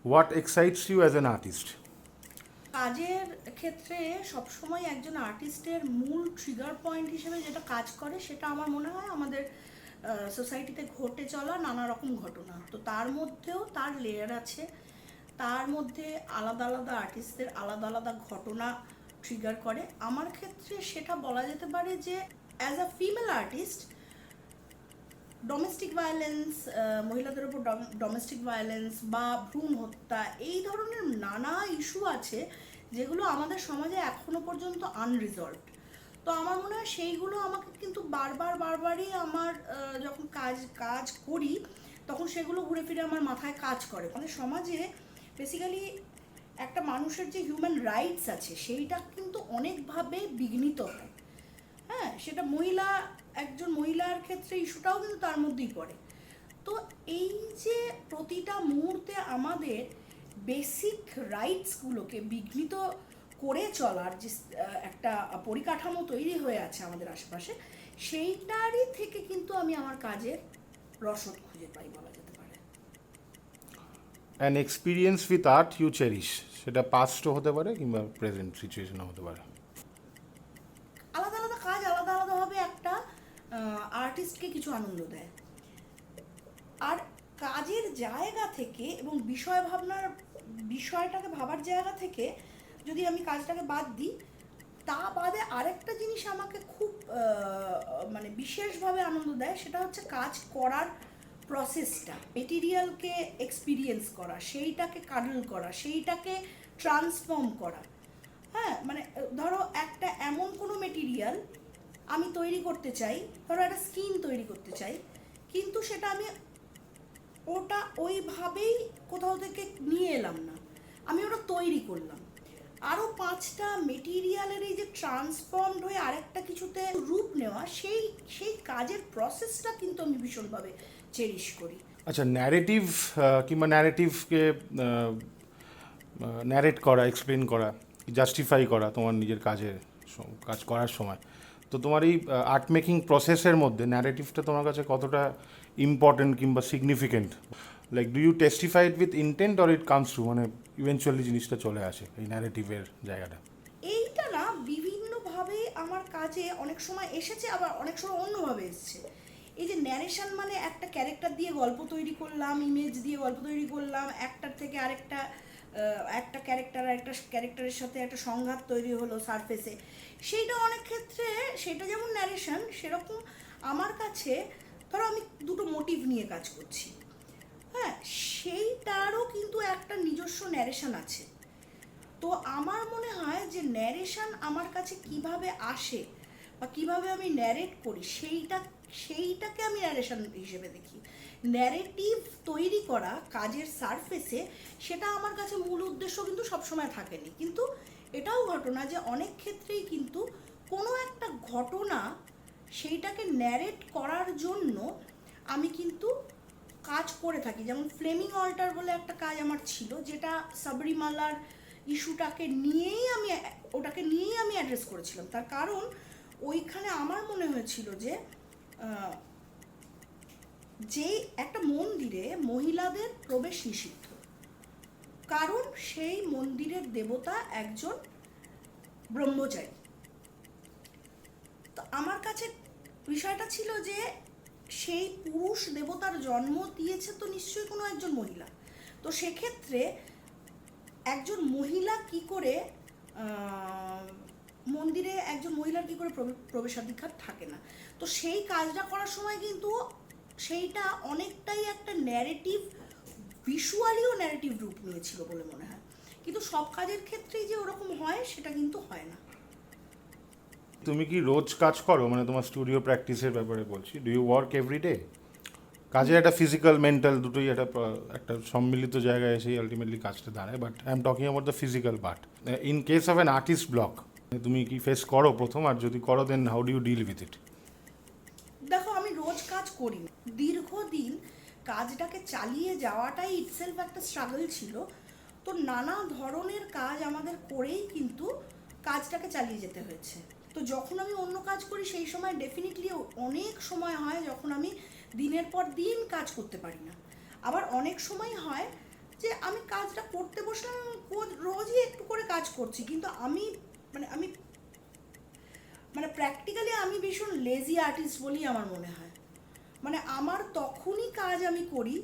What excites you as an artist? কাজের ক্ষেত্রে সবসময় একজন আর্টিস্টের মূল ট্রিগার পয়েন্ট হিসেবে যেটা কাজ করে সেটা আমার মনে হয় আমাদের সোসাইটিতে ঘটে চলা নানা রকম ঘটনা। তো তার মধ্যেও তার লেয়ার আছে, তার মধ্যে আলাদা আলাদা আর্টিস্টদের আলাদা আলাদা ঘটনা ট্রিগার করে। আমার ক্ষেত্রে সেটা বলা যেতে পারে যে as a female artist domestic violence, মহিলাদের উপর ডোমেস্টিক ভায়োলেন্স বা ভ্রূণ হত্যা, এই ধরনের নানা ইস্যু আছে যেগুলো আমাদের সমাজে এখনো পর্যন্ত আনরিজলভড। তো আমার মনে হয় সেইগুলো আমাকে কিন্তু বারবারই আমার যখন কাজ করি তখন সেগুলো ঘুরে ফিরে আমার মাথায় কাজ করে। আমাদের সমাজে বেসিক্যালি একটা মানুষের যে হিউম্যান রাইটস আছে সেইটা কিন্তু অনেকভাবে বিঘ্নিত হয়। হ্যাঁ, সেটা একজন মহিলার ক্ষেত্রে ইস্যুটাও কিন্তু তার মধ্যেই পড়ে। তো এই যে প্রতিটা মুহূর্তে আমাদের বেসিক রাইটসগুলোকে বিঘ্নিত করে চলার যে একটা পরিকাঠামো তৈরি হয়ে আছে আমাদের আশেপাশে, সেইটারই থেকে কিন্তু আমি আমার কাজের রসদ খুঁজে পাই বলা যেতে পারে। An experience with art you cherish, সেটা পাস্টও হতে পারে কিংবা প্রেজেন্ট সিচুয়েশনও হতে পারে। আলাদা আলাদা কাজ আলাদা আলাদাভাবে একটা আর্টিস্টকে কিছু আনন্দ দেয়। আর কাজের জায়গা থেকে এবং বিষয়টাকে ভাবার জায়গা থেকে যদি আমি কাজটাকে বাদ দিই, তা বাদে আরেকটা জিনিস আমাকে খুব মানে বিশেষভাবে আনন্দ দেয়, সেটা হচ্ছে কাজ করার প্রসেসটা, মেটেরিয়ালকে এক্সপিরিয়েন্স করা, সেইটাকে কাডল করা, সেইটাকে ট্রান্সফর্ম করা। হ্যাঁ, মানে ধরো একটা এমন কোনো মেটেরিয়াল আমি তৈরি করতে চাই, ধরো একটা স্কিন তৈরি করতে চাই, কিন্তু সেটা আমি ওটা ওইভাবেই কোথাও থেকে নিয়ে এলাম না, আমি ওটা তৈরি করলাম। আরও 5টা মেটেরিয়ালের এই যে ট্রান্সফর্মড হয়ে আরেকটা কিছুতে রূপ নেওয়া, সেই কাজের প্রসেসটা কিন্তু আমি ভীষণভাবে চেরিশ করি। আচ্ছা, ন্যারেটিভ কিংবা ন্যারেটিভকে ন্যারেট করা, এক্সপ্লেন করা, জাস্টিফাই করা তোমার নিজের কাজ করার সময়, তো তোমার এই আর্ট মেকিং প্রসেসের মধ্যে ন্যারেটিভটা তোমার কাছে কতটা ইম্পর্টেন্ট কিংবা significant? Like do you testify it with intent or it comes to, মানে ইভেনচুয়ালি জিনিসটা চলে আসে এই ন্যারেটিভের জায়গাটা? এইটা না বিভিন্নভাবে আমার কাজে অনেক সময় এসেছে, আবার অনেক সময় অন্যভাবে এসেছে। এই যে ন্যারেশন মানে একটা ক্যারেক্টার দিয়ে গল্প তৈরি করলাম, ইমেজ দিয়ে গল্প তৈরি করলাম, একটার থেকে আরেকটা একটা ক্যারেক্টারের সাথে একটা সংঘাত তৈরি হলো সারফেসে, সেইটা অনেক ক্ষেত্রে সেটা যেমন ন্যারেশন, সেরকম আমার কাছে ধরো আমি দুটো মোটিভ নিয়ে কাজ করছি, হ্যাঁ, সেইটারও কিন্তু একটা নিজস্ব ন্যারেশন আছে। তো আমার মনে হয় যে ন্যারেশন আমার কাছে কিভাবে আসে বা কিভাবে আমি ন্যারেট করি, সেইটাকে আমি ন্যারেশন হিসেবে দেখি। ন্যারেটিভ তৈরি করা কাজের সারফেসে, সেটা আমার কাছে মূল উদ্দেশ্য কিন্তু সবসময় থাকেনি। কিন্তু এটাও ঘটনা যে অনেক ক্ষেত্রেই কিন্তু কোনো একটা ঘটনা সেইটাকে ন্যারেট করার জন্য আমি কিন্তু কাজ করে থাকি। যেমন ফ্লেমিং অল্টার বলে একটা কাজ আমার ছিল, যেটা সাবরিমালার ইস্যুটাকে ওটাকে নিয়েই আমি অ্যাড্রেস করেছিলাম। তার কারণ ওইখানে আমার মনে হয়েছিল যে যে একটা মন্দিরে মহিলাদের প্রবেশ নিষিদ্ধ, কারণ সেই মন্দিরের দেবতা একজন ব্রহ্মচারী। তো আমার কাছে বিষয়টা ছিল যে সেই পুরুষ দেবতার জন্ম দিয়েছে তো নিশ্চয়ই কোনো একজন মহিলা। তো সেক্ষেত্রে একজন মহিলা কি করে মন্দিরে একজন মহিলার কি করে প্রবেশাধিকার থাকে না। তো সেই কাজটা করার সময় কিন্তু সেইটা অনেকটাই একটা ন্যারেটিভ, ভিজুয়ালিও ন্যারেটিভ রূপ নিয়েছিল বলে মনে হয়। কিন্তু সব কাজের ক্ষেত্রেই যে ওরকম হয় সেটা কিন্তু হয় না। তুমি কি রোজ কাজ করো, মানে তোমার স্টুডিও প্র্যাকটিসের ব্যাপারে বলছি, do you work every day? কাজে একটা ফিজিক্যাল মেন্টাল দুটোই একটা সম্মিলিত জায়গায় এসেই আলটিমেটলি কাজটা দাঁড়ায়, but I am talking about the physical part. In case of an artist block, তুমি কি ফেস করো প্রথম, আর যদি করো then how do you deal with it? দেখো, আমি রোজ কাজ করি না, দীর্ঘদিন কাজটাকে চালিয়ে যাওয়াটাই ইটসেলফ একটা স্ট্রাগল ছিল। তো নানা ধরনের কাজ আমাদের করেই কিন্তু কাজটাকে চালিয়ে যেতে হয়েছে। তো যখন আমি অন্য কাজ করি সেই সময় ডেফিনেটলি অনেক সময় হয় যখন আমি দিনের পর দিন কাজ করতে পারি না। আবার অনেক সময় হয় যে আমি কাজটা করতে বসলাম, রোজই একটু করে কাজ করছি, কিন্তু আমি প্র্যাকটিক্যালি আমি ভীষণ লেজি আর্টিস্ট বলেই আমার মনে হয়। মানে আমার তখনই কাজ আমি করি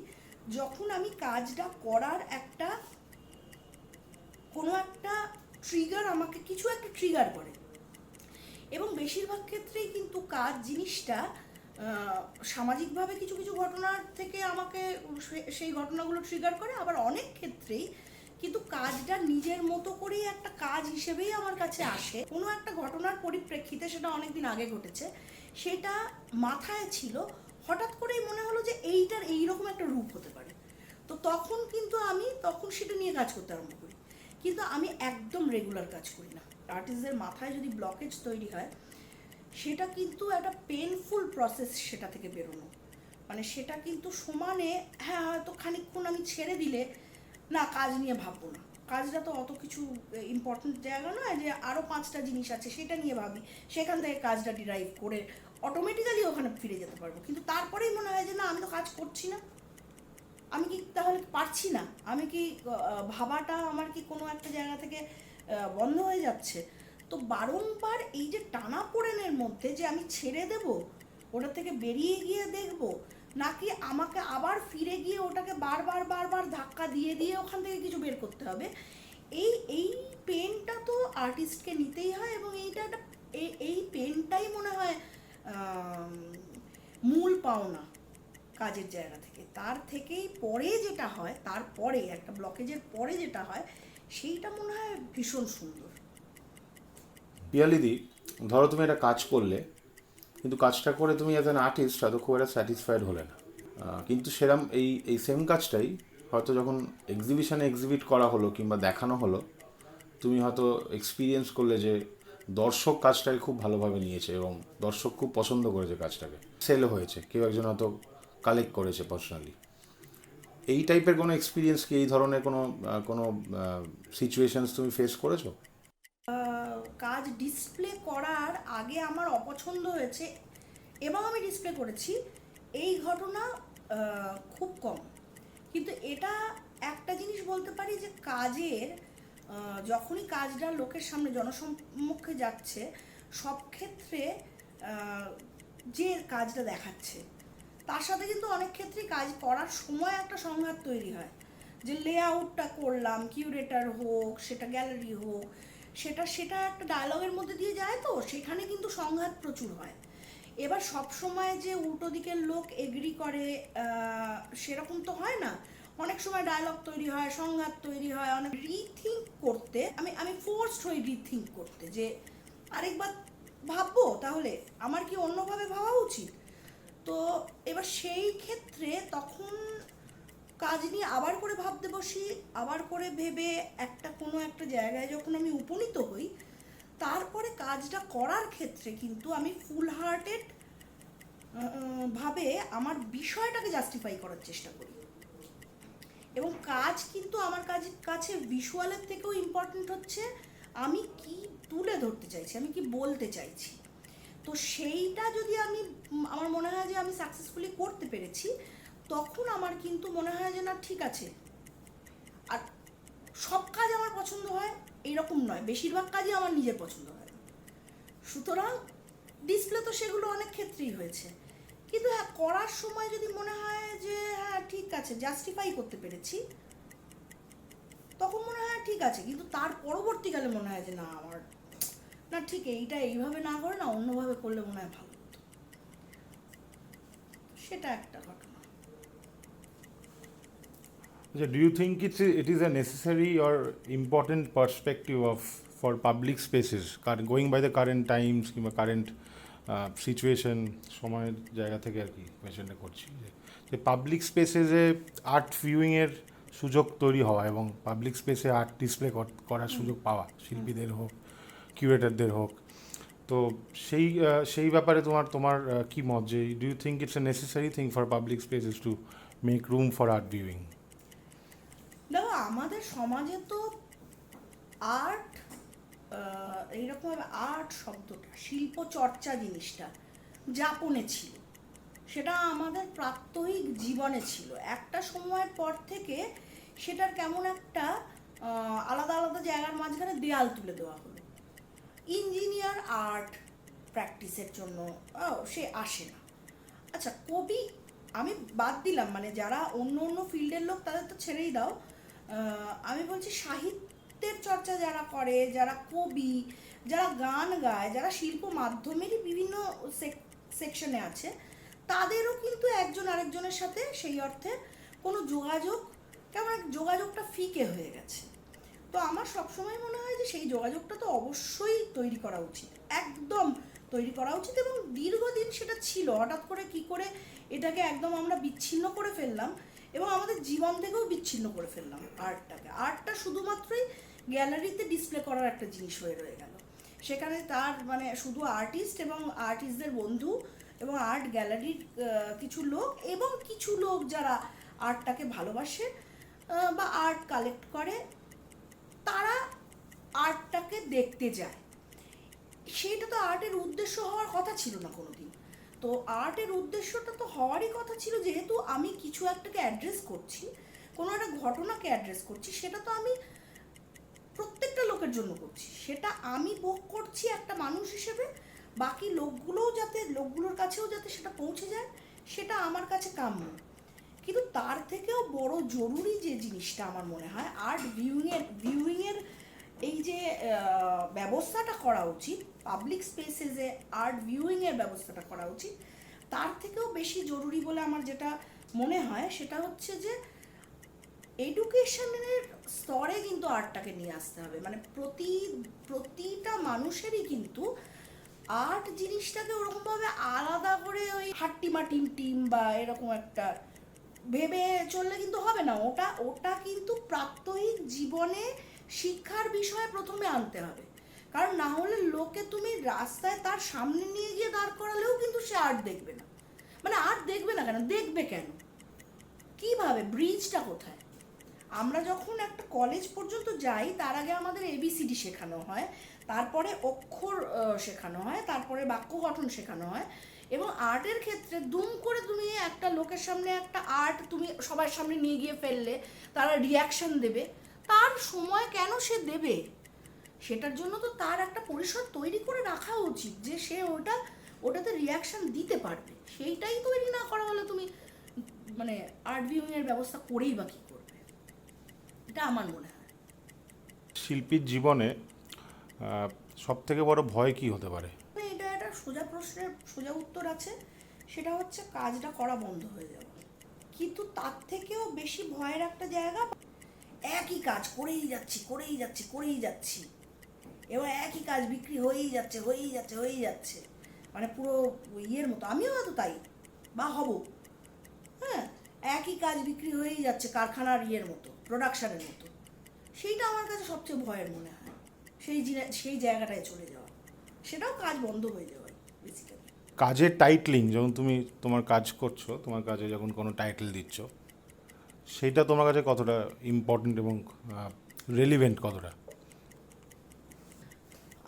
যখন আমি কাজটা করার কোনো একটা ট্রিগার, আমাকে কিছু একটা ট্রিগার করে। এবং বেশিরভাগ ক্ষেত্রেই কিন্তু কাজ জিনিসটা সামাজিকভাবে কিছু কিছু ঘটনার থেকে আমাকে সেই ঘটনাগুলো ট্রিগার করে, আবার অনেক ক্ষেত্রেই কিন্তু কাজটা নিজের মতো করেই একটা কাজ হিসেবেই আমার কাছে আসে। কোনো একটা ঘটনার পরিপ্রেক্ষিতে, সেটা অনেকদিন আগে ঘটেছে, সেটা মাথায় ছিল, হঠাৎ করেই মনে হলো যে এইটার এইরকম একটা রূপ হতে পারে। তো তখন কিন্তু আমি সেটা নিয়ে কাজ করতে আরম্ভ করি। কিন্তু আমি একদম রেগুলার কাজ করি না। আর্টিস্টদের মাথায় যদি ব্লকেজ তৈরি হয়, সেটা কিন্তু একটা পেনফুল প্রসেস সেটা থেকে বেরোনো। মানে সেটা কিন্তু সমানে, হ্যাঁ হয়তো খানিকক্ষণ আমি ছেড়ে দিলে না কাজ নিয়ে ভাববো না, কাজটা তো অত কিছু ইম্পর্টেন্ট জায়গা নয় যে আরও 5টা জিনিস আছে সেটা নিয়ে ভাবি, সেখান থেকে কাজটা ডিরাইভ করে অটোমেটিক্যালি ওখানে ফিরে যেতে পারবো। কিন্তু তারপরেই মনে হয় যে না, আমি তো কাজ করছি না, আমি কি তাহলে পারছি না, আমি কি ভাবাটা আমার কি কোনো একটা জায়গা থেকে বন্ধ হয়ে যাচ্ছে? তো বারংবার এই যে টানাপোড়েনের মধ্যে যে আমি ছেড়ে দেব, ওটা থেকে বেরিয়ে গিয়ে দেখব, নাকি আমাকে আবার ফিরে গিয়ে ওটাকে বারবার বারবার ধাক্কা দিয়ে দিয়ে ওখান থেকে কিছু বের করতে হবে, এই পেনটা তো আর্টিস্টকে নিতেই হয়। এবং এইটা একটা এই পেনটাই মনে হয় মূল পাওনা কাজের জায়গা থেকে। তার থেকেই পরে যেটা হয়, তারপরে একটা ব্লকেজের পরে যেটা হয়, সেইটা মনে হয় ভীষণ সুন্দর। পিয়ালিদি, ধরো তুমি একটা কাজ করলে, কিন্তু কাজটা করে তুমি অ্যাজ অ্যান আর্টিস্ট হয়তো খুব একটা স্যাটিসফাইড হলে না। কিন্তু সেরম এই সেম কাজটাই হয়তো যখন এক্সিবিশনে এক্সিবিট করা হলো কিংবা দেখানো হলো, তুমি হয়তো এক্সপিরিয়েন্স করলে যে দর্শক কাজটাকে খুব ভালোভাবে নিয়েছে এবং দর্শক খুব পছন্দ করেছে কাজটাকে, সেলও হয়েছে, কেউ একজন হয়তো কালেক্ট করেছে পার্সোনালি। এই টাইপের কোনো এক্সপিরিয়েন্স কি, এই ধরনের কোনো সিচুয়েশনস তুমি ফেস করেছো? কাজ ডিসপ্লে করার আগে আমার অপছন্দ হয়েছে এবং আমি ডিসপ্লে করেছি, এই ঘটনা খুব কম। কিন্তু এটা একটা জিনিস বলতে পারি যে কাজের যখনই কাজটা লোকের সামনে জনসম্মুখে যাচ্ছে, সব ক্ষেত্রে যে কাজটা দেখাচ্ছে তার সাথে কিন্তু অনেক ক্ষেত্রেই কাজ করার সময় একটা সংঘাত তৈরি হয়। যে লেআউটটা করলাম, কিউরেটার হোক, সেটা গ্যালারি হোক, সেটা একটা ডায়লগের মধ্যে দিয়ে যায়, তো সেখানে কিন্তু সংঘাত প্রচুর হয়। এবার সব সময় যে উল্টো দিকের লোক এগ্রি করে সেরকম তো হয় না। অনেক সময় ডায়লগ তৈরি হয়, সংঘাত তৈরি হয়, অনেক রিথিঙ্ক করতে আমি ফোর্সড হই রিথিঙ্ক করতে, যে আরেকবার ভাববো, তাহলে আমার কি অন্যভাবে ভাবা উচিত। তো এবার সেই ক্ষেত্রে তখন কাজ নিয়ে আবার করে ভাবতে বসি, আবার করে ভেবে কোনো একটা জায়গায় যখন আমি উপনীত হই, তারপরে কাজটা করার ক্ষেত্রে কিন্তু আমি ফুল হার্টেড ভাবে আমার বিষয়টাকে জাস্টিফাই করার চেষ্টা করি। এবং কাজ কিন্তু আমার কাছে ভিজুয়ালের থেকেও ইম্পর্টেন্ট হচ্ছে আমি কি তুলে ধরতে চাইছি, আমি কি বলতে চাইছি। তো সেইটা যদি আমার মনে হয় যে আমি সাকসেসফুলি করতে পেরেছি, তখন আমার কিন্তু মনে হয় যে না ঠিক আছে। আর সব কাজ আমার পছন্দ হয় এইরকম নয়, বেশিরভাগ কাজই আমার নিজের পছন্দ হয়। সুতরাং ডিসপ্লে তো সেগুলো অনেক ক্ষেত্রেই হয়েছে, কিন্তু হ্যাঁ করার সময় যদি মনে হয় যে হ্যাঁ ঠিক আছে জাস্টিফাই করতে পেরেছি, তখন মনে হয় ঠিক আছে। কিন্তু তার পরবর্তীকালে মনে হয় যে না, আমার না ঠিক এইটা এইভাবে না করে না অন্যভাবে করলে মনে হয় ভালো হতো। সেটা একটা ঘটনা। Do you think it is a necessary or important perspective for public spaces, going by the current times কিংবা কারেন্ট সিচুয়েশন, সময়ের জায়গা থেকে আর কি কোয়েশ্চেনটা করছি, যে পাবলিক স্পেসেসে আর্ট ভিউইংয়ের সুযোগ তৈরি হওয়া এবং পাবলিক স্পেসে আর্ট ডিসপ্লে করার সুযোগ পাওয়া, শিল্পীদের হোক কিউরেটরদের হোক, তো সেই ব্যাপারে তোমার কি মত, যে do you think it's a necessary thing for public spaces to make room for art viewing? দেখো, আমাদের সমাজে তো আর্ট এইরকমভাবে আর্ট শব্দটা, শিল্প চর্চা জিনিসটা যাপনে ছিল, সেটা আমাদের প্রাত্যহিক জীবনে ছিল। একটা সময়ের পর থেকে সেটার কেমন একটা আলাদা আলাদা জায়গার মাঝখানে দেয়াল তুলে দেওয়া হলো। ইঞ্জিনিয়ার আর্ট প্র্যাকটিসের জন্য সে আসে না। আচ্ছা, কবি আমি বাদ দিলাম, মানে যারা অন্য অন্য ফিল্ডের লোক তাদের তো ছেড়েই দাও, আমি বলছি সাহিত্যের চর্চা যারা করে, যারা কবি, যারা গান গায়, যারা শিল্প মাধ্যমেরই বিভিন্ন সেকশনে আছে, তাদেরও কিন্তু একজন আরেকজনের সাথে সেই অর্থে কোনো যোগাযোগ, কেমন যোগাযোগটা ফিকে হয়ে গেছে। তো আমার সবসময় মনে হয় যে সেই যোগাযোগটা তো অবশ্যই তৈরি করা উচিত, একদম তৈরি করা উচিত, এবং দীর্ঘদিন সেটা ছিল। হঠাৎ করে কি করে এটাকে একদম আমরা বিচ্ছিন্ন করে ফেললাম, এবং আমাদের জীবন থেকেও বিচ্ছিন্ন করে ফেললাম আর্টটাকে। আর্টটা শুধুমাত্রই গ্যালারিতে ডিসপ্লে করার একটা জিনিস হয়ে রয়ে গেল। সেখানে তার মানে শুধু আর্টিস্ট এবং আর্টিস্টদের বন্ধু এবং আর্ট গ্যালারির কিছু লোক এবং কিছু লোক যারা আর্টটাকে ভালোবাসে বা আর্ট কালেক্ট করে, তারা আর্টটাকে দেখতে যায়। সেইটা তো আর্টের উদ্দেশ্য হওয়ার কথা ছিল না কোনোদিন। তো আর্টের উদ্দেশ্যটা তো হওয়ারই কথা ছিল, যেহেতু আমি কিছু একটাকে অ্যাড্রেস করছি, কোনো একটা ঘটনাকে অ্যাড্রেস করছি, সেটা তো আমি প্রত্যেকটা লোকের জন্য করছি, সেটা আমি ভোগ করছি একটা মানুষ হিসেবে, বাকি লোকগুলোর কাছেও যাতে সেটা পৌঁছে যায়, সেটা আমার কাছে কাম্য। কিন্তু তার থেকেও বড় জরুরি যে জিনিসটা আমার মনে হয়, আর্ট ভিউইংয়ের এই যে ব্যবস্থাটা করা উচিত, পাবলিক স্পেসে যে আর্ট ভিউইংয়ের ব্যবস্থাটা করা উচিত, তার থেকেও বেশি জরুরি বলে আমার যেটা মনে হয় সেটা হচ্ছে যে এডুকেশনের স্তরে কিন্তু আর্টটাকে নিয়ে আসতে হবে। মানে প্রতিটা মানুষেরই কিন্তু আর্ট জিনিসটাকে ওরকমভাবে আলাদা করে ওই হাট্টিমা টিম বা এরকম একটা ভেবে চললে কিন্তু হবে না। ওটা কিন্তু প্রাত্যহিক জীবনে শিক্ষার বিষয়ে প্রথমে আনতে হবে, কারণ না হলে লোকে তুমি রাস্তায় তার সামনে নিয়ে গিয়ে দাঁড় করালেও কিন্তু সে আর্ট দেখবে না। মানে আর্ট দেখবে না কেন, দেখবে কেন, কিভাবে, ব্রিজটা কোথায়? আমরা যখন একটা কলেজ পর্যন্ত যাই, তার আগে আমাদের এবিসিডি শেখানো হয়, তারপরে অক্ষর শেখানো হয়, তারপরে বাক্য গঠন শেখানো হয়। এবং আর্টের ক্ষেত্রে দুম করে তুমি একটা লোকের সামনে একটা আর্ট তুমি সবার সামনে নিয়ে গিয়ে ফেললে, তারা রিয়াকশন দেবে। তার সময় কেন সে দেবে? সেটার জন্য তো তার একটা পরিসর তৈরি করে রাখা উচিত, যে সে ওটাতে রিয়াকশন দিতে পারবে। সেইটাই তৈরি না করা হলে তুমি মানে আর্ট ভিউইংয়ের ব্যবস্থা করেই বা কী করবে? এটা আমার মনে হয়। শিল্পীর জীবনে সব থেকে বড় ভয় কি হতে পারে? এটা একটা সোজা প্রশ্নের সোজা উত্তর আছে, সেটা হচ্ছে কাজটা করা বন্ধ হয়ে যাবে। কিন্তু তার থেকেও বেশি ভয়ের একটা জায়গা, একই কাজ করেই যাচ্ছি, এবার একই কাজ বিক্রি হয়েই যাচ্ছে, মানে পুরো ইয়ের মতো। আমিও হয়তো তাই বা হব, হ্যাঁ, একই কাজ বিক্রি হয়েই যাচ্ছে কারখানার ইয়ের মতো, প্রোডাকশানের মতো। সেইটা আমার কাছে সবচেয়ে ভয়ের মনে হয়, সেই জায়গাটায় চলে যাওয়া, সেটাও কাজ বন্ধ হয়ে যাওয়া বেসিক্যালি। কাজের টাইটলিং, যখন তুমি তোমার কাজ করছো, তোমার কাজে যখন কোনো টাইটেল দিচ্ছ, সেইটা তোমার কাছে কতটা ইম্পর্টেন্ট এবং রেলিভেন্ট কতটা?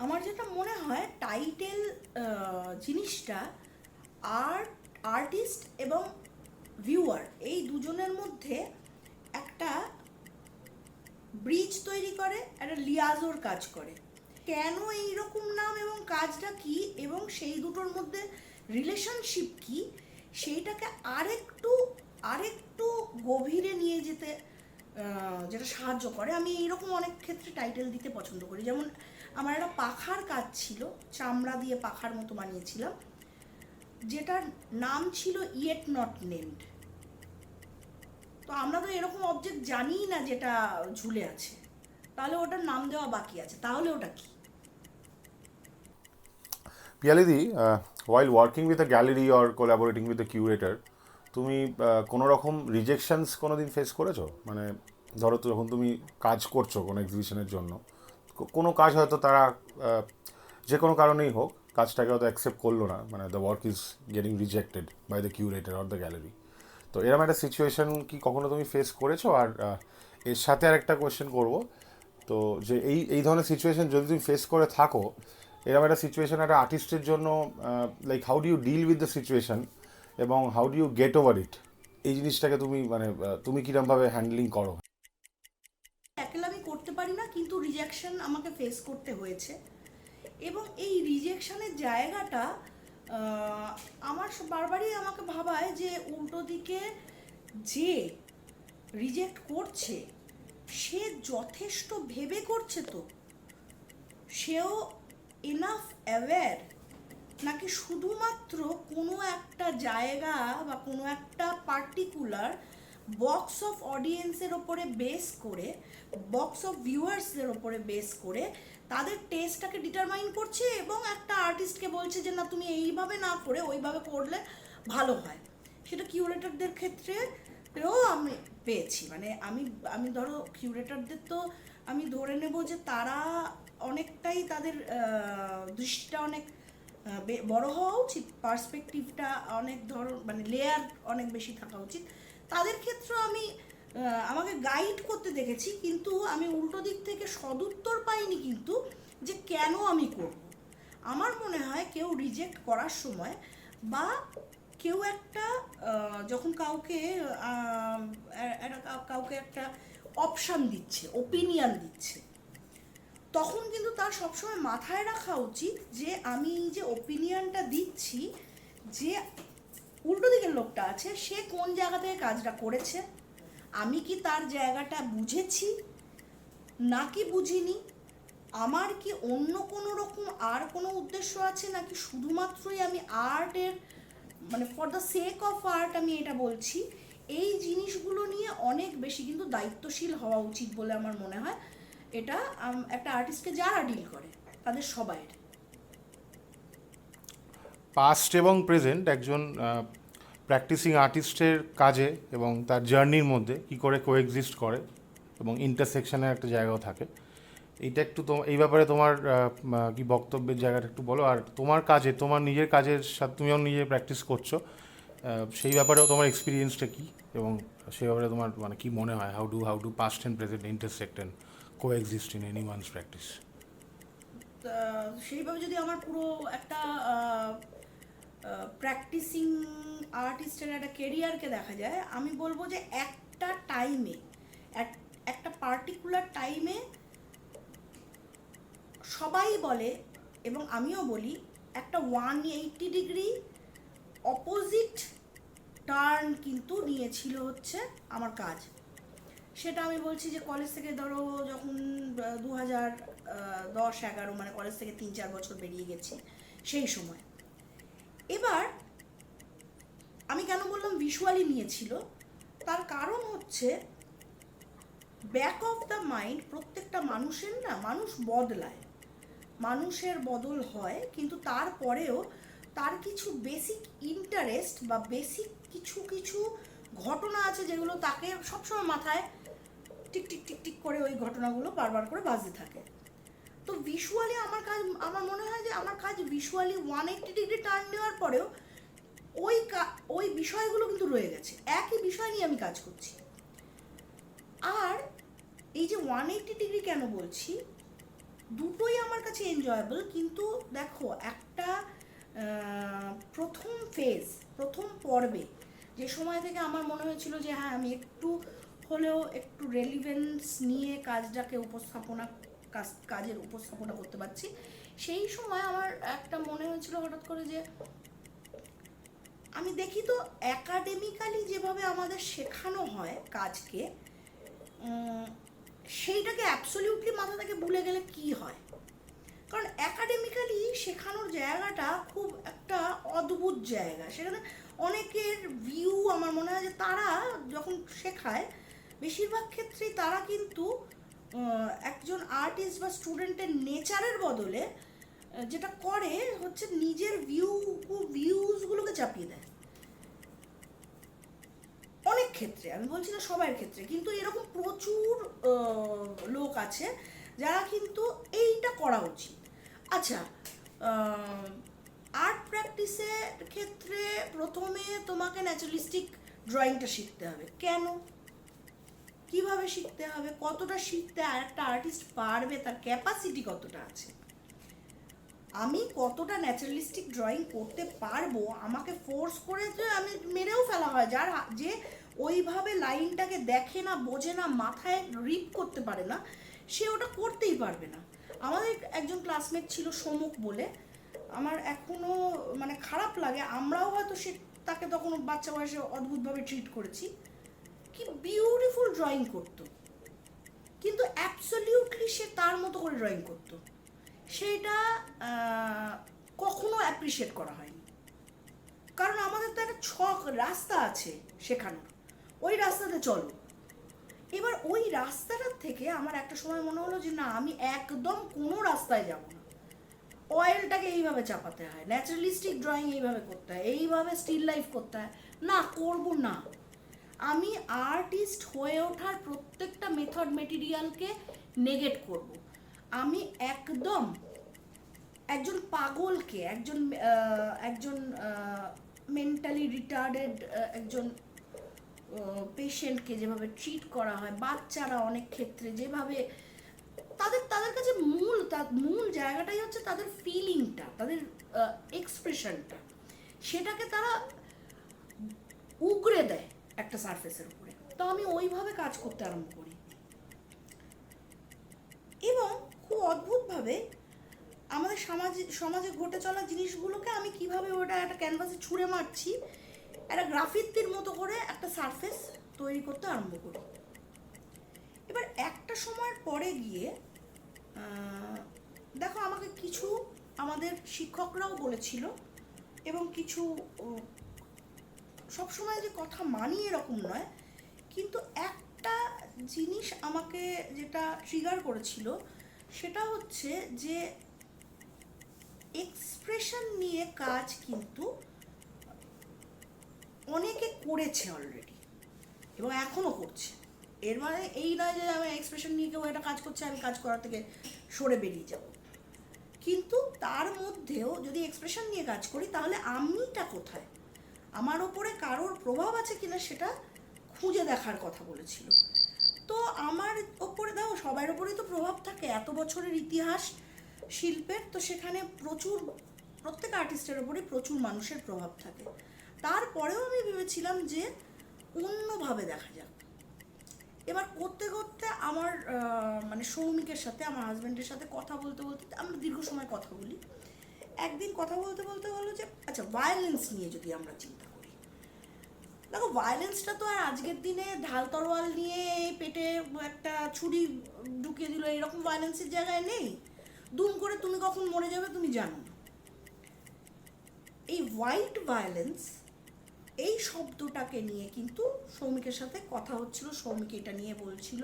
আমার যেটা মনে হয়, টাইটেল জিনিসটা আর্টিস্ট এবং ভিউয়ার এই দুজনের মধ্যে একটা ব্রিজ তৈরি করে, একটা লিয়াজোর কাজ করে। কেন এইরকম নাম এবং কাজটা কি এবং সেই দুটোর মধ্যে রিলেশনশিপ কি, সেইটাকে আরেকটু গভীরে নিয়ে যেতে যেটা সাহায্য করে। আমি এইরকম অনেক ক্ষেত্রে টাইটেল দিতে পছন্দ করি। যেমন আমার একটা পাখার কাজ ছিল, চামড়া দিয়ে পাখার মতো বানিয়েছিলাম, যেটার নাম ছিল ইয়েট নট নেমড। তো আমরা তো এরকম অবজেক্ট জানিই না যেটা ঝুলে আছে, তাহলে ওটার নাম দেওয়া বাকি আছে, তাহলে ওটা কি? পিয়ালিদি, while working with a gallery or collaborating with a curator, তুমি কোনো রকম রিজেকশনস কোনো দিন ফেস করেছো? মানে ধরো তো যখন তুমি কাজ করছো কোনো এক্সিবিশনের জন্য, কোনো কাজ হয়তো তারা যে কোনো কারণেই হোক কাজটাকে হয়তো অ্যাকসেপ্ট করলো না, মানে the work is getting rejected by the curator or the gallery. তো এরকম একটা সিচুয়েশন কি কখনো তুমি ফেস করেছো? আর এর সাথে আর একটা কোয়েশ্চেন করবো, তো যে এই ধরনের সিচুয়েশন যদি তুমি ফেস করে থাকো, এরকম একটা সিচুয়েশন একটা আর্টিস্টের জন্য like how do you deal with the situation এবং how do you get over it, এই জিনিসটাকে তুমি মানে তুমি কীরকমভাবে হ্যান্ডলিং করো? পারি না, কিন্তু রিজেকশন আমাকে ফেস করতে হয়েছে। এবং এই রিজেকশনের জায়গাটা আমার বারবারই আমাকে ভাবায় যে উল্টো দিকে যে রিজেক্ট করছে সে যথেষ্ট ভেবে করছে, তো সেও এনাফ অ্যাওয়্যার, নাকি শুধুমাত্র কোনো একটা জায়গা বা কোনো একটা পার্টিকুলার বক্স অফ অডিয়েন্সের ওপরে বেস করে, বক্স অফ ভিউয়ার্সদের ওপরে বেস করে তাদের টেস্টটাকে ডিটারমাইন করছে এবং একটা আর্টিস্টকে বলছে যে না তুমি এইভাবে না করে ওইভাবে করলে ভালো হয়। সেটা কিউরেটরদের ক্ষেত্রেও আমি পেয়েছি। মানে আমি ধরো কিউরেটরদের তো আমি ধরে নেব যে তারা অনেকটাই তাদের দৃষ্টিটা অনেক বড় হওয়া উচিত, পার্সপেক্টিভটা অনেক মানে লেয়ার অনেক বেশি থাকা উচিত। তাদের ক্ষেত্রেও আমি আমাকে গাইড করতে দেখেছি, কিন্তু আমি উল্টো দিক থেকে সদুত্তর পাইনি কিন্তু যে কেন আমি করব। আমার মনে হয় কেউ রিজেক্ট করার সময় বা কেউ একটা যখন কাউকে একটা অপশান দিচ্ছে, ওপিনিয়ন দিচ্ছে, তখন কিন্তু তার সবসময় মাথায় রাখা উচিত যে আমি যে ওপিনিয়নটা দিচ্ছি, যে উল্টো দিকের লোকটা আছে সে কোন জায়গা থেকে কাজটা করেছে, আমি কি তার জায়গাটা বুঝেছি নাকি বুঝিনি, আমার কি অন্য কোনো রকম আর কোনো উদ্দেশ্য আছে, নাকি শুধুমাত্রই আমি আর্টের মানে for the sake of art আমি এটা বলছি। এই জিনিসগুলো নিয়ে অনেক বেশি কিন্তু দায়িত্বশীল হওয়া উচিত বলে আমার মনে হয়। এটা একটা আর্টিস্টকে যারা ডিল করে তাদের সবাইয়ের। পাস্ট এবং প্রেজেন্ট একজন প্র্যাকটিসিং আর্টিস্টের কাজে এবং তার জার্নির মধ্যে কী করে কোএক্সিস্ট করে এবং ইন্টারসেকশনের একটা জায়গাও থাকে, এইটা একটু এই ব্যাপারে তোমার কি বক্তব্যের জায়গাটা একটু বলো। আর তোমার কাজে, তোমার নিজের কাজের সাথে তুমিও নিজে প্র্যাকটিস করছো, সেই ব্যাপারেও তোমার এক্সপিরিয়েন্সটা কী এবং সেই ব্যাপারে তোমার মানে কী মনে হয়, how do past and present intersect and coexist in any one's practice? সেইভাবে যদি আমার পুরো একটা প্র্যাকটিসিং আর্টিস্টের একটা কেরিয়ারকে দেখা যায়, আমি বলবো যে একটা টাইমে, একটা পার্টিকুলার টাইমে সবাই বলে এবং আমিও বলি, একটা 180 ডিগ্রি অপোজিট টার্ন কিন্তু নিয়েছিল হচ্ছে আমার কাজ। সেটা আমি বলছি যে কলেজ থেকে ধরো যখন 2010-11 মানে কলেজ থেকে 3-4 বছর বেরিয়ে গেছি সেই সময়। এবার আমি কেন বললাম ভিজুয়ালি নিয়েছিল, তার কারণ হচ্ছে ব্যাক অফ দ্য মাইন্ড প্রত্যেকটা মানুষের না, মানুষ বদলায়, মানুষের বদল হয়, কিন্তু তারপরেও তার কিছু বেসিক ইন্টারেস্ট বা বেসিক কিছু কিছু ঘটনা আছে যেগুলো তাকে সবসময় মাথায় টিক টিক টিক টিক করে ওই ঘটনাগুলো বারবার করে বাজতে থাকে। তো ভিজুয়ালি আমার কাজ, আমার মনে হয় যে আমার কাজ ভিজুয়ালি 180 ডিগ্রি টার্ন নেওয়ার পরেও ওই বিষয়গুলো কিন্তু রয়ে গেছে, একই বিষয় নিয়ে আমি কাজ করছি। আর এই যে 180 ডিগ্রি কেন বলছি, দুটোই আমার কাছে এনজয়েবল। কিন্তু দেখো একটা প্রথম পর্বে যে সময় থেকে আমার মনে হয়েছিল যে হ্যাঁ আমি একটু হলেও একটু রেলিভেন্স নিয়ে কাজের উপস্থাপনা করতে পারছি, সেই সময় আমার একটা মনে হয়েছিল হঠাৎ করে যে আমি দেখি তো অ্যাকাডেমিক্যালি যেভাবে আমাদের শেখানো হয় কাজকে, সেইটাকে অ্যাবসলিউটলি মাথা থেকে ভুলে গেলে কি হয়। কারণ অ্যাকাডেমিক্যালি শেখানোর জায়গাটা খুব একটা অদ্ভুত জায়গা, সেখানে অনেকের ভিউ আমার মনে হয় যে তারা যখন শেখায় বেশিরভাগ ক্ষেত্রেই তারা কিন্তু একজন আর্টিস্ট বা স্টুডেন্টের নেচারের বদলে যেটা করে হচ্ছে নিজের ভিউজগুলোকে চাপিয়ে দেয়। অনেক ক্ষেত্রে, আমি বলছি না সবার ক্ষেত্রে, কিন্তু এরকম প্রচুর লোক আছে যারা কিন্তু এইটা করা উচিত। আচ্ছা, আর্ট প্র্যাকটিসের ক্ষেত্রে প্রথমে তোমাকে ন্যাচারালিস্টিক ড্রয়িংটা শিখতে হবে। কেন, কিভাবে শিখতে হবে, কতটা শিখতে আর একটা আর্টিস্ট পারবে, তার ক্যাপাসিটি কতটা আছে, আমি কতটা ন্যাচারালিস্টিক ড্রয়িং করতে পারবো, আমাকে ফোর্স করে যে আমি মেরেও ফেলা হয়, যে ওইভাবে লাইনটাকে দেখে না, বোঝে না, মাথায় রিপ করতে পারে না, সে ওটা করতেই পারবে না। আমাদের একজন ক্লাসমেট ছিল সমুখ বলে, আমার এখনো মানে খারাপ লাগে, আমরাও হয়তো সে তাকে তখন বাচ্চা বয়সে অদ্ভুতভাবে ট্রিট করেছি, কি বিউটিফুল ড্রয়িং করতো, কিন্তু অ্যাবসলিউটলি সে তার মতো করে ড্রয়িং করতো, সেইটা কখনো অ্যাপ্রিসিয়েট করা হয়নি। কারণ আমাদের তো একটা ছক রাস্তা আছে শেখানোর, ওই রাস্তাতে চলো। এবার ওই রাস্তাটার থেকে আমার একটা সময় মনে হলো যে না, আমি একদম কোনো রাস্তায় যাব না, অয়েলটাকে এইভাবে চাপাতে হয়, ন্যাচারালিস্টিক ড্রয়িং এইভাবে করতে হয়, এইভাবে স্টিল লাইফ করতে হয়, না করব না। আমি আর্টিস্ট হয়ে ওঠার প্রত্যেকটা মেথড মেটেরিয়ালকে নেগেট করব। আমি একদম একজন পাগলকে, একজন মেন্টালি রিটার্ডেড একজন পেশেন্টকে যেভাবে ট্রিট করা হয়, বাচ্চারা অনেক ক্ষেত্রে যেভাবে তাদের কাছে মূল জায়গাটাই হচ্ছে তাদের ফিলিংটা, তাদের এক্সপ্রেশনটা, সেটাকে তারা উগড়ে দেয় একটা সারফেসের উপরে। তো আমি ওইভাবে কাজ করতে আরম্ভ করি এবং খুব অদ্ভুতভাবে আমাদের সমাজে ঘটে চলা জিনিসগুলোকে আমি কিভাবে ওটা একটা ক্যানভাসে ছুঁড়ে মারছি, একটা গ্রাফিতির মতো করে একটা সারফেস তৈরি করতে আরম্ভ করি। এবার একটা সময়ের পরে গিয়ে দেখো, আমাকে কিছু আমাদের শিক্ষকরাও বলেছিল, এবং কিছু সবসময় যে কথা মানি এরকম নয়, কিন্তু একটা জিনিস আমাকে যেটা ট্রিগার করেছিল সেটা হচ্ছে যে এক্সপ্রেশন নিয়ে কাজ কিন্তু অনেকে করেছে অলরেডি এবং এখনও করছে। এর মানে এই নয় যে আমি এক্সপ্রেশন নিয়ে কেউ একটা কাজ করছে আমি কাজ করার থেকে সরে বেরিয়ে যাব, কিন্তু তার মধ্যেও যদি এক্সপ্রেশন নিয়ে কাজ করি তাহলে আমিটা কোথায়, আমার ওপরে কারোর প্রভাব আছে কিনা সেটা খুঁজে দেখার কথা বলেছিল। তো আমার ওপরে দেখো, সবার ওপরেই তো প্রভাব থাকে, এত বছরের ইতিহাস শিল্পের, তো সেখানে প্রত্যেক আর্টিস্টের ওপরে প্রচুর মানুষের প্রভাব থাকে। তারপরেও আমি ভেবেছিলাম যে অন্যভাবে দেখা যাক। এবার করতে করতে আমার মানে সৌমিকের সাথে, আমার হাজব্যান্ডের সাথে কথা বলতে বলতে, আমরা দীর্ঘ সময় কথা বলি, একদিন কথা বলতে বলতে হলো যে আচ্ছা, ভায়োলেন্স নিয়ে যদি আমরা চিন্তা করি, দেখো ভায়োলেন্সটা তো আর আজকের দিনে ঢাল তরোয়াল নিয়ে পেটে একটা ছুরি ঢুকিয়ে দিল এরকম ভায়োলেন্সের জায়গায় নেই। দুম করে তুমি কখন মরে যাবে তুমি জানো না। এই হোয়াইট ভায়োলেন্স, এই শব্দটাকে নিয়ে কিন্তু সৌমিকের সাথে কথা হচ্ছিল, সৌমিক এটা নিয়ে বলছিল।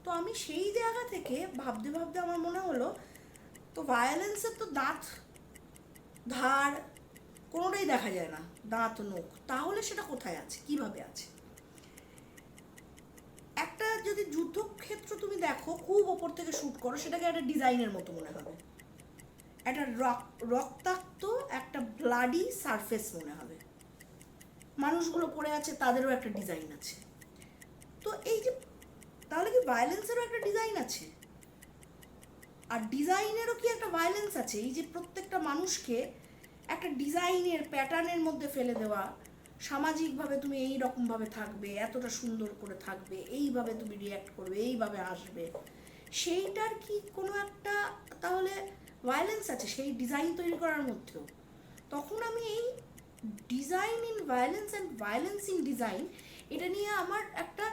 তো আমি সেই জায়গা থেকে ভাবতে ভাবতে আমার মনে হলো, তো ভায়োলেন্সের তো দাঁত ধার কোনোটাই দেখা যায় না, দাঁত নখ, তাহলে সেটা কোথায় আছে, কিভাবে আছে? একটা যদি যুদ্ধক্ষেত্র তুমি দেখো, খুব ওপর থেকে শ্যুট করো, সেটাকে একটা ডিজাইনের মতো মনে হবে, একটা রক্তাক্ত একটা ব্লাডি সারফেস মনে হবে, মানুষগুলো পড়ে আছে তাদেরও একটা ডিজাইন আছে। তো এই যে, তাহলে কি ভায়োলেন্সেরও একটা ডিজাইন আছে? আর ডিজাইনেরও কি একটা ভায়োলেন্স আছে? এই যে প্রত্যেকটা মানুষকে একটা ডিজাইনের প্যাটার্নের মধ্যে ফেলে দেওয়া, সামাজিকভাবে তুমি এই রকমভাবে থাকবে, এতটা সুন্দর করে থাকবে, এইভাবে তুমি রিয়্যাক্ট করবে, এইভাবে আসবে, সেইটার কি কোনো একটা তাহলে ভায়োলেন্স আছে সেই ডিজাইন তৈরি করার মধ্যেও? তখন আমি এই design in violence and violence in design, এটা নিয়ে আমার একটা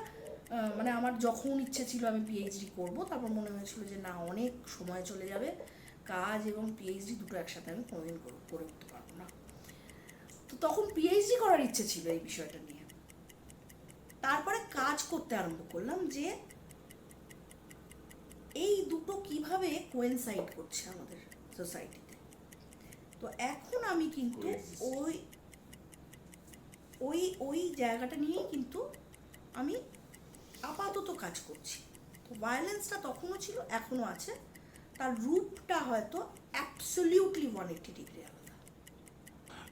মানে আমার যখন ইচ্ছে ছিল আমি পিএইচডি করব, তারপর মনে হয়েছিল যে না, অনেক সময় চলে যাবে, কাজ এবং পিএইচডি দুটো একসাথে আমি কোনোদিন করে উঠতে পারবো না। তো তখন পিএইচডি করার ইচ্ছে ছিল এই বিষয়টা নিয়ে। তারপরে কাজ করতে আরম্ভ করলাম যে এই দুটো কিভাবে কোয়েনসাইড করছে আমাদের সোসাইটিতে। তো এখন আমি কিন্তু ওই জায়গাটা নিয়েই কিন্তু আমি আপাতত কাজ করছি। তো ভায়োলেন্সটা তখনও ছিল, এখনও আছে, তার রূপটা হয়তো অ্যাবসলিউটলি 180 ডিগ্রি আলাদা।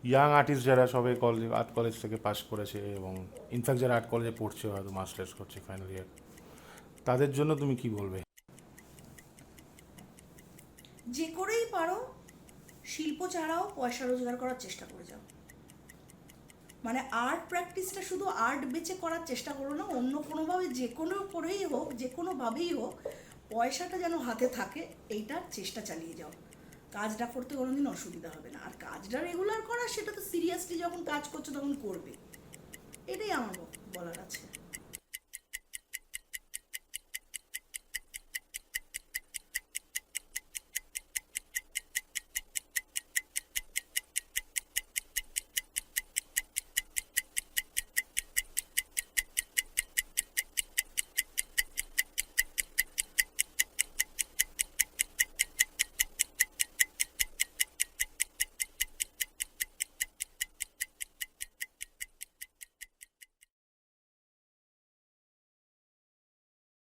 ইয়াং আর্টিস্ট যারা সবে আর্ট কলেজ থেকে পাস করেছে এবং ইনফ্যাক্ট যারা আর্ট কলেজে পড়ছে, হয়তো মাস্টার্স করছে ফাইনাল ইয়ার, তাদের জন্য তুমি কি বলবে? যে করেই পারো শিল্প ছাড়াও পয়সা রোজগার করার চেষ্টা করে যাও। মানে আর্ট প্র্যাকটিসটা শুধু আর্ট বেচে করার চেষ্টা করো না, অন্য কোনোভাবে যে কোনো করেই হোক, যে কোনোভাবেই হোক পয়সাটা যেন হাতে থাকে এইটার চেষ্টা চালিয়ে যাও, কাজটা করতে কোনোদিন অসুবিধা হবে না। আর কাজটা রেগুলার করা, সেটা তো সিরিয়াসলি যখন কাজ করছো তখন করবে, এটাই আমার বলার আছে।